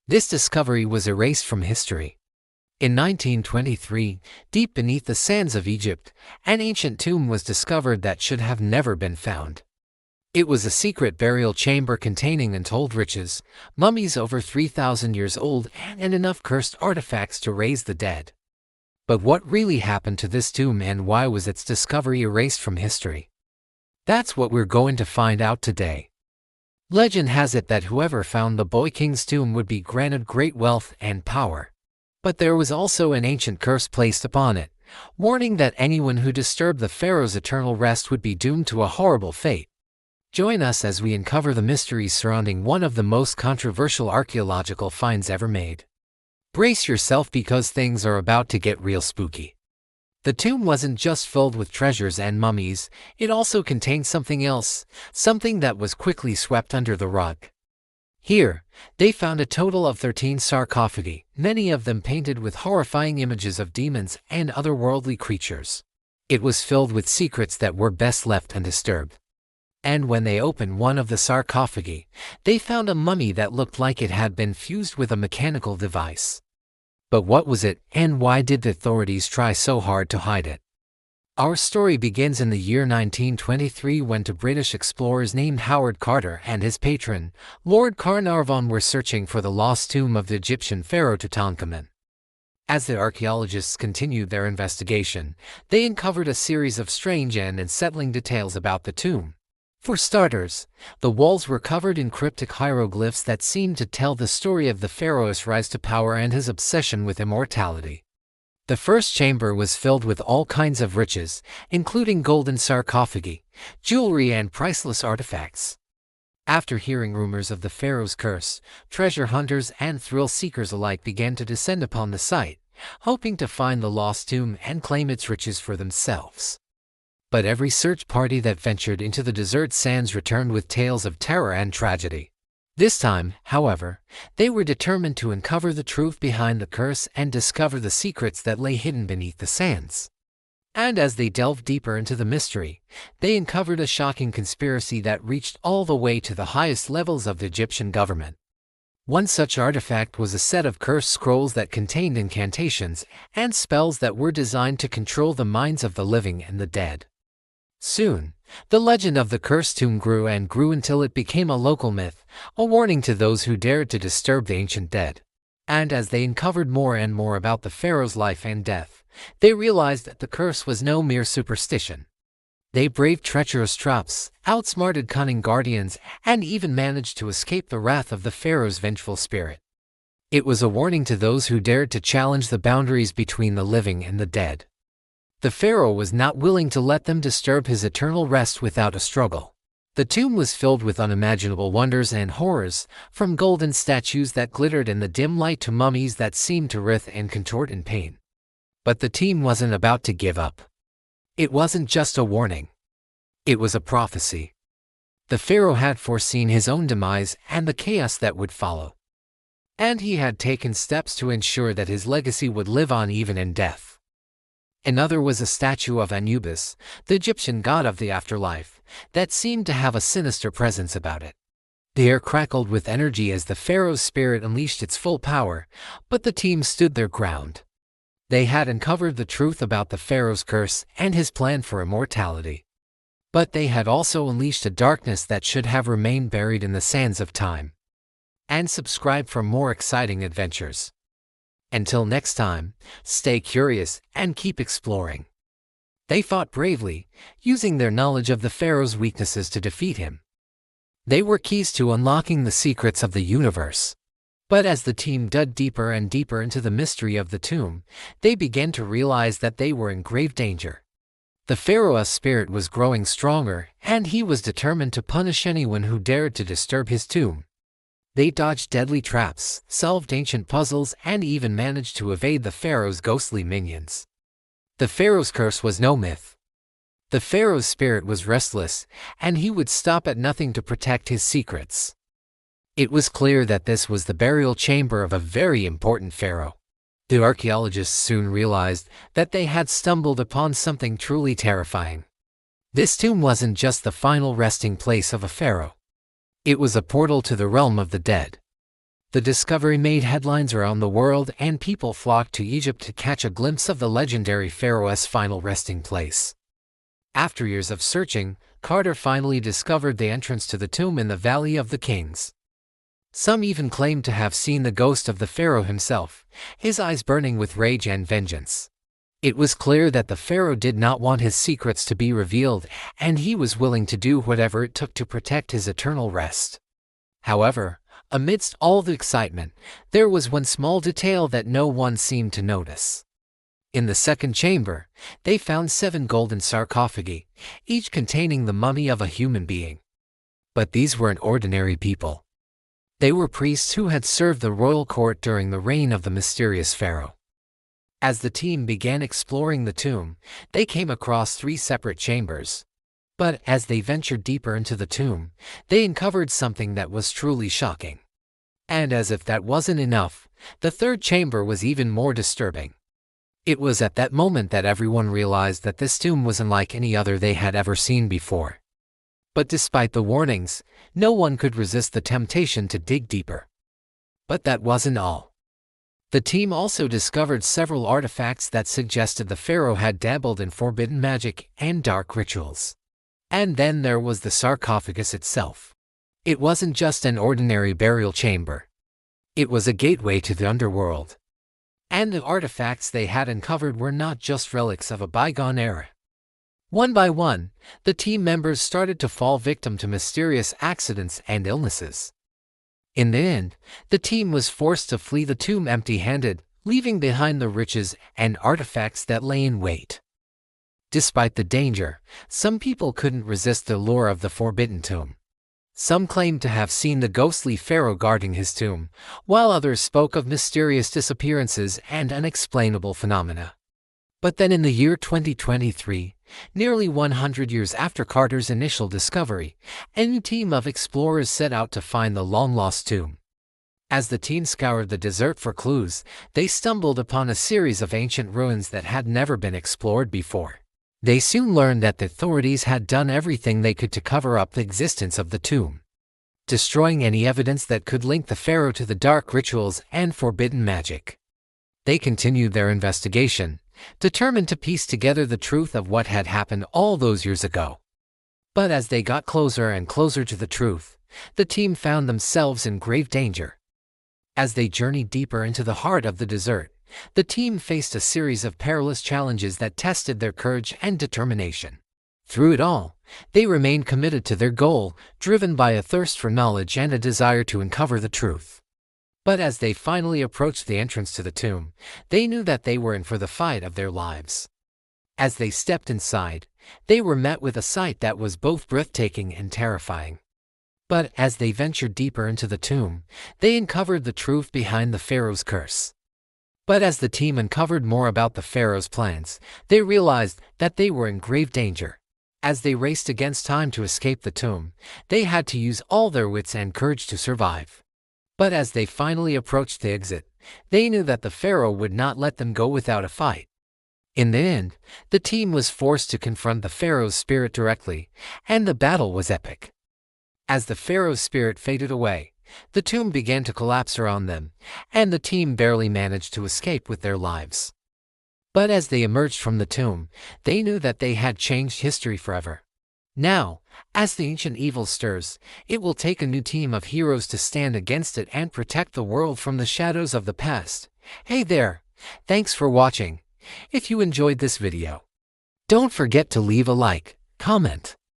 This discovery was erased from history. In 1923, deep beneath the sands of Egypt, an ancient tomb was discovered that should have never been found. It was a secret burial chamber containing untold riches, mummies over 3,000 years old, and enough cursed artifacts to raise the dead. But what really happened to this tomb, and why was its discovery erased from history? That's what we're going to find out today. Legend has it that whoever found the boy king's tomb would be granted great wealth and power. But there was also an ancient curse placed upon it, warning that anyone who disturbed the pharaoh's eternal rest would be doomed to a horrible fate. Join us as we uncover the mysteries surrounding one of the most controversial archaeological finds ever made. Brace yourself because things are about to get real spooky. The tomb wasn't just filled with treasures and mummies, it also contained something else, something that was quickly swept under the rug. Here, they found a total of 13 sarcophagi, many of them painted with horrifying images of demons and otherworldly creatures. It was filled with secrets that were best left undisturbed. And when they opened one of the sarcophagi, they found a mummy that looked like it had been fused with a mechanical device. But what was it, and why did the authorities try so hard to hide it? Our story begins in the year 1923 when two British explorers named Howard Carter and his patron, Lord Carnarvon, were searching for the lost tomb of the Egyptian pharaoh Tutankhamun. As the archaeologists continued their investigation, they uncovered a series of strange and unsettling details about the tomb. For starters, the walls were covered in cryptic hieroglyphs that seemed to tell the story of the pharaoh's rise to power and his obsession with immortality. The first chamber was filled with all kinds of riches, including golden sarcophagi, jewelry, and priceless artifacts. After hearing rumors of the pharaoh's curse, treasure hunters and thrill-seekers alike began to descend upon the site, hoping to find the lost tomb and claim its riches for themselves. But every search party that ventured into the desert sands returned with tales of terror and tragedy. This time, however, they were determined to uncover the truth behind the curse and discover the secrets that lay hidden beneath the sands. And as they delved deeper into the mystery, they uncovered a shocking conspiracy that reached all the way to the highest levels of the Egyptian government. One such artifact was a set of cursed scrolls that contained incantations and spells that were designed to control the minds of the living and the dead. Soon, the legend of the cursed tomb grew and grew until it became a local myth, a warning to those who dared to disturb the ancient dead. And as they uncovered more and more about the pharaoh's life and death, they realized that the curse was no mere superstition. They braved treacherous traps, outsmarted cunning guardians, and even managed to escape the wrath of the pharaoh's vengeful spirit. It was a warning to those who dared to challenge the boundaries between the living and the dead. The pharaoh was not willing to let them disturb his eternal rest without a struggle. The tomb was filled with unimaginable wonders and horrors, from golden statues that glittered in the dim light to mummies that seemed to writhe and contort in pain. But the team wasn't about to give up. It wasn't just a warning. It was a prophecy. The pharaoh had foreseen his own demise and the chaos that would follow. And he had taken steps to ensure that his legacy would live on even in death. Another was a statue of Anubis, the Egyptian god of the afterlife, that seemed to have a sinister presence about it. The air crackled with energy as the pharaoh's spirit unleashed its full power, but the team stood their ground. They had uncovered the truth about the pharaoh's curse and his plan for immortality. But they had also unleashed a darkness that should have remained buried in the sands of time. And subscribe for more exciting adventures. Until next time, stay curious and keep exploring. They fought bravely, using their knowledge of the pharaoh's weaknesses to defeat him. They were keys to unlocking the secrets of the universe. But as the team dug deeper and deeper into the mystery of the tomb, they began to realize that they were in grave danger. The pharaoh's spirit was growing stronger, and he was determined to punish anyone who dared to disturb his tomb. They dodged deadly traps, solved ancient puzzles, and even managed to evade the pharaoh's ghostly minions. The pharaoh's curse was no myth. The pharaoh's spirit was restless, and he would stop at nothing to protect his secrets. It was clear that this was the burial chamber of a very important pharaoh. The archaeologists soon realized that they had stumbled upon something truly terrifying. This tomb wasn't just the final resting place of a pharaoh. It was a portal to the realm of the dead. The discovery made headlines around the world, and people flocked to Egypt to catch a glimpse of the legendary pharaoh's final resting place. After years of searching, Carter finally discovered the entrance to the tomb in the Valley of the Kings. Some even claimed to have seen the ghost of the pharaoh himself, his eyes burning with rage and vengeance. It was clear that the pharaoh did not want his secrets to be revealed, and he was willing to do whatever it took to protect his eternal rest. However, amidst all the excitement, there was one small detail that no one seemed to notice. In the second chamber, they found 7 golden sarcophagi, each containing the mummy of a human being. But these weren't ordinary people. They were priests who had served the royal court during the reign of the mysterious pharaoh. As the team began exploring the tomb, they came across 3 separate chambers. But as they ventured deeper into the tomb, they uncovered something that was truly shocking. And as if that wasn't enough, the third chamber was even more disturbing. It was at that moment that everyone realized that this tomb was unlike any other they had ever seen before. But despite the warnings, no one could resist the temptation to dig deeper. But that wasn't all. The team also discovered several artifacts that suggested the pharaoh had dabbled in forbidden magic and dark rituals. And then there was the sarcophagus itself. It wasn't just an ordinary burial chamber. It was a gateway to the underworld. And the artifacts they had uncovered were not just relics of a bygone era. One by one, the team members started to fall victim to mysterious accidents and illnesses. In the end, the team was forced to flee the tomb empty-handed, leaving behind the riches and artifacts that lay in wait. Despite the danger, some people couldn't resist the lure of the forbidden tomb. Some claimed to have seen the ghostly pharaoh guarding his tomb, while others spoke of mysterious disappearances and unexplainable phenomena. But then in the year 2023, nearly 100 years after Carter's initial discovery, a new team of explorers set out to find the long-lost tomb. As the team scoured the desert for clues, they stumbled upon a series of ancient ruins that had never been explored before. They soon learned that the authorities had done everything they could to cover up the existence of the tomb, destroying any evidence that could link the pharaoh to the dark rituals and forbidden magic. They continued their investigation, determined to piece together the truth of what had happened all those years ago. But as they got closer and closer to the truth, the team found themselves in grave danger. As they journeyed deeper into the heart of the desert, the team faced a series of perilous challenges that tested their courage and determination. Through it all, they remained committed to their goal, driven by a thirst for knowledge and a desire to uncover the truth. But as they finally approached the entrance to the tomb, they knew that they were in for the fight of their lives. As they stepped inside, they were met with a sight that was both breathtaking and terrifying. But as they ventured deeper into the tomb, they uncovered the truth behind the pharaoh's curse. But as the team uncovered more about the pharaoh's plans, they realized that they were in grave danger. As they raced against time to escape the tomb, they had to use all their wits and courage to survive. But as they finally approached the exit, they knew that the pharaoh would not let them go without a fight. In the end, the team was forced to confront the pharaoh's spirit directly, and the battle was epic. As the pharaoh's spirit faded away, the tomb began to collapse around them, and the team barely managed to escape with their lives. But as they emerged from the tomb, they knew that they had changed history forever. Now, as the ancient evil stirs, it will take a new team of heroes to stand against it and protect the world from the shadows of the past. Hey there! Thanks for watching. If you enjoyed this video, don't forget to leave a like, comment,